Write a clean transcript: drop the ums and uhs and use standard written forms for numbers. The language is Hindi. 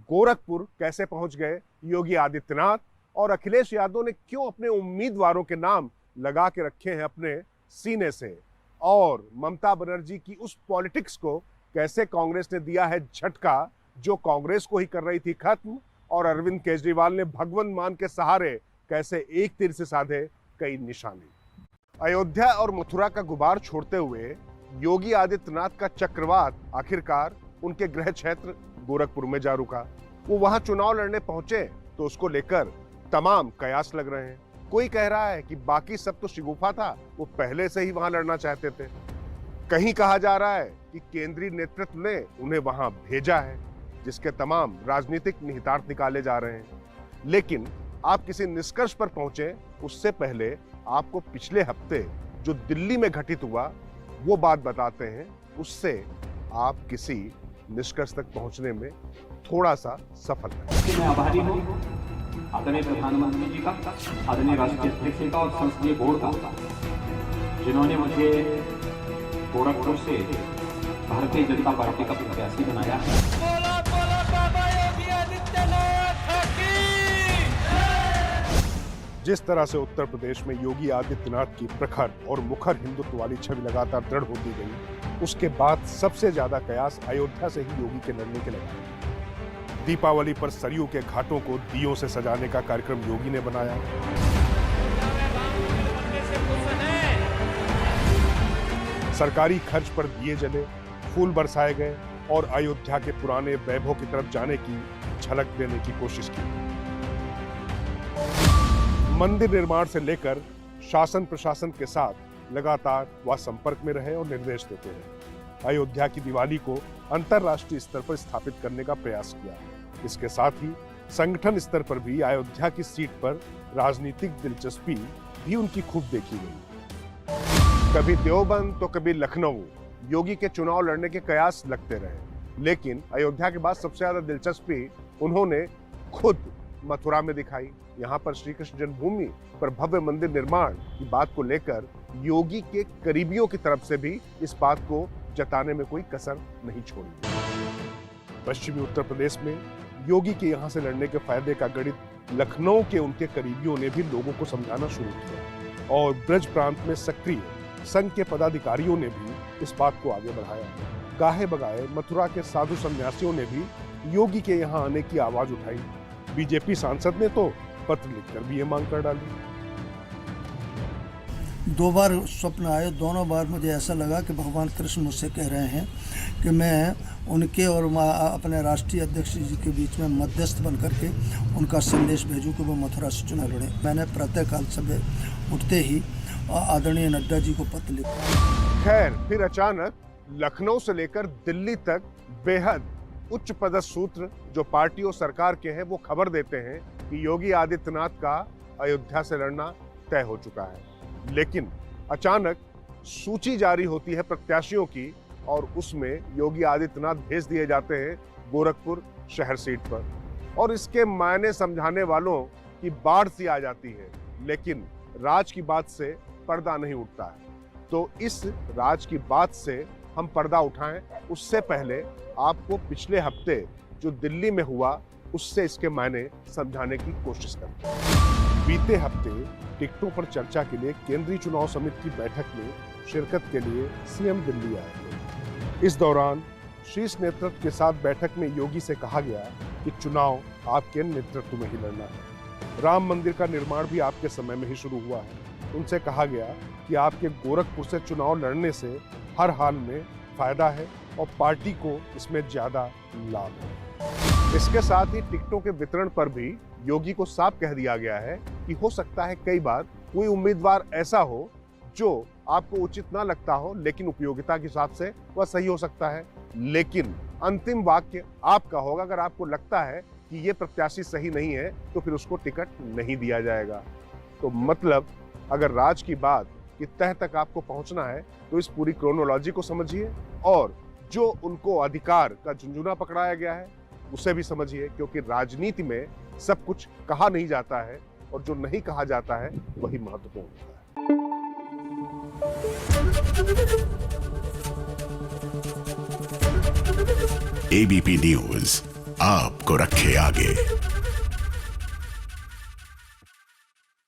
गोरखपुर कैसे पहुंच गए योगी आदित्यनाथ और अखिलेश यादव ने क्यों अपने उम्मीदवारों के नाम लगा के रखे हैं अपने सीने से, और ममता बनर्जी की उस पॉलिटिक्स को कैसे कांग्रेस ने दिया है झटका जो कांग्रेस को ही कर रही थी खत्म, और अरविंद केजरीवाल ने भगवंत मान के सहारे कैसे एक तीर से साधे कई निशाने। अयोध्या और मथुरा का गुबार छोड़ते हुए योगी आदित्यनाथ का चक्रवात आखिरकार उनके गृह क्षेत्र गोरखपुर में जा रुका। वो वहां चुनाव लड़ने पहुंचे तो उसको लेकर तमाम कयास लग रहे हैं। कोई कह रहा है कि बाकी सब तो शिगुफा था, वो पहले से ही वहां लड़ना चाहते थे। कहीं कहा जा रहा है कि केंद्रीय नेतृत्व ने उन्हें वहां भेजा है, जिसके तमाम राजनीतिक निहितार्थ निकाले जा रहे हैं। लेकिन आप किसी निष्कर्ष पर पहुंचे उससे पहले आपको पिछले हफ्ते जो दिल्ली में घटित हुआ वो बात बताते हैं, उससे आप किसी निष्कर्ष तक पहुंचने में थोड़ा सा सफल है। मैं आभारी हूं आदरणीय प्रधानमंत्री जी का, आदरणीय राष्ट्रीय अध्यक्ष जी का और संसदीय बोर्ड का, जिन्होंने मुझे गोरखपुर से भारतीय जनता पार्टी का प्रत्याशी बनाया। जिस तरह से उत्तर प्रदेश में योगी आदित्यनाथ की प्रखर और मुखर हिंदुत्व वाली छवि लगातार दृढ़ होती गई, उसके बाद सबसे ज्यादा कयास अयोध्या से ही योगी के लड़ने के लगे। दीपावली पर सरयू के घाटों को दियों से सजाने का कार्यक्रम योगी ने बनाया। सरकारी खर्च पर दिए जले, फूल बरसाए गए और अयोध्या के पुराने वैभव की तरफ जाने की झलक देने की कोशिश की। मंदिर निर्माण से लेकर शासन प्रशासन के साथ लगातार वह संपर्क में रहे और निर्देश देते रहे। अयोध्या की दिवाली को अंतरराष्ट्रीय स्तर पर स्थापित करने का प्रयास किया। इसके साथ ही संगठन स्तर पर भी अयोध्या की सीट पर राजनीतिक दिलचस्पी भी उनकी खूब देखी गई। कभी देवबंद तो कभी लखनऊ योगी के चुनाव लड़ने के कयास लगते रहे, लेकिन अयोध्या के बाद सबसे ज्यादा दिलचस्पी उन्होंने खुद मथुरा में दिखाई। यहाँ पर श्री कृष्ण जन्मभूमि पर भव्य मंदिर निर्माण की बात को लेकर योगी के करीबियों की तरफ से भी इस बात को जताने में कोई कसर नहीं छोड़ी। पश्चिमी उत्तर प्रदेश में योगी के यहाँ से लड़ने के फायदे का गणित लखनऊ के उनके करीबियों ने भी लोगों को समझाना शुरू किया, और ब्रज प्रांत में सक्रिय संघ के पदाधिकारियों ने भी इस बात को आगे बढ़ाया। गाहे बगाए मथुरा के साधु सन्यासियों ने भी योगी के यहाँ आने की आवाज उठाई। बीजेपी सांसद ने तो पत्र लिखकर भी ये मांग कर डाली। 2 बार स्वप्न आए, दोनों बार मुझे ऐसा लगा कि भगवान कृष्ण मुझसे कह रहे हैं कि मैं उनके और अपने राष्ट्रीय अध्यक्ष जी के बीच में मध्यस्थ बन करके उनका संदेश भेजूं कि वो मथुरा से चुनाव लड़े। मैंने प्रातःकाल सुबह उठते ही आदरणीय नड्डा जी को पत्र लिखा। खैर, फिर अचानक लखनऊ से लेकर दिल्ली तक बेहद उच्च पदस्थ सूत्र जो पार्टी और सरकार के हैं वो खबर देते हैं कि योगी आदित्यनाथ का अयोध्या से लड़ना तय हो चुका है। लेकिन अचानक सूची जारी होती है प्रत्याशियों की, और उसमें योगी आदित्यनाथ भेज दिए जाते हैं गोरखपुर शहर सीट पर, और इसके मायने समझाने वालों की बाढ़ सी आ जाती है। लेकिन राज की बात से पर्दा नहीं उठता है। तो इस राज की बात से हम पर्दा उठाएं, उससे पहले आपको पिछले हफ्ते जो दिल्ली में हुआ उससे इसके मायने समझाने की कोशिश करते हैं। बीते हफ्ते टिकटों पर चर्चा के लिए केंद्रीय चुनाव समिति की बैठक में शिरकत के लिए सीएम दिल्ली आए थे। इस दौरान शीर्ष नेतृत्व के साथ बैठक में योगी से कहा गया कि चुनाव आपके नेतृत्व में ही लड़ना है। राम मंदिर का निर्माण भी आपके समय में ही शुरू हुआ है। उनसे कहा गया कि आपके गोरखपुर से चुनाव लड़ने से हर हाल में फायदा है और पार्टी को इसमें ज्यादा लाभ है। इसके साथ ही टिकटों के वितरण पर भी योगी को साफ कह दिया गया है कि हो सकता है कई बार कोई उम्मीदवार ऐसा हो जो आपको उचित ना लगता हो, लेकिन उपयोगिता के हिसाब से वह सही हो सकता है। लेकिन अंतिम वाक्य आपका होगा। अगर आपको लगता है कि ये प्रत्याशी सही नहीं है तो फिर उसको टिकट नहीं दिया जाएगा। तो मतलब अगर राज की बात कि तह तक आपको पहुंचना है तो इस पूरी क्रोनोलॉजी को समझिए, और जो उनको अधिकार का झुंझुना पकड़ाया गया है उसे भी समझिए, क्योंकि राजनीति में सब कुछ कहा नहीं जाता है और जो नहीं कहा जाता है वही महत्वपूर्ण होता है। ABP News आपको रखे आगे।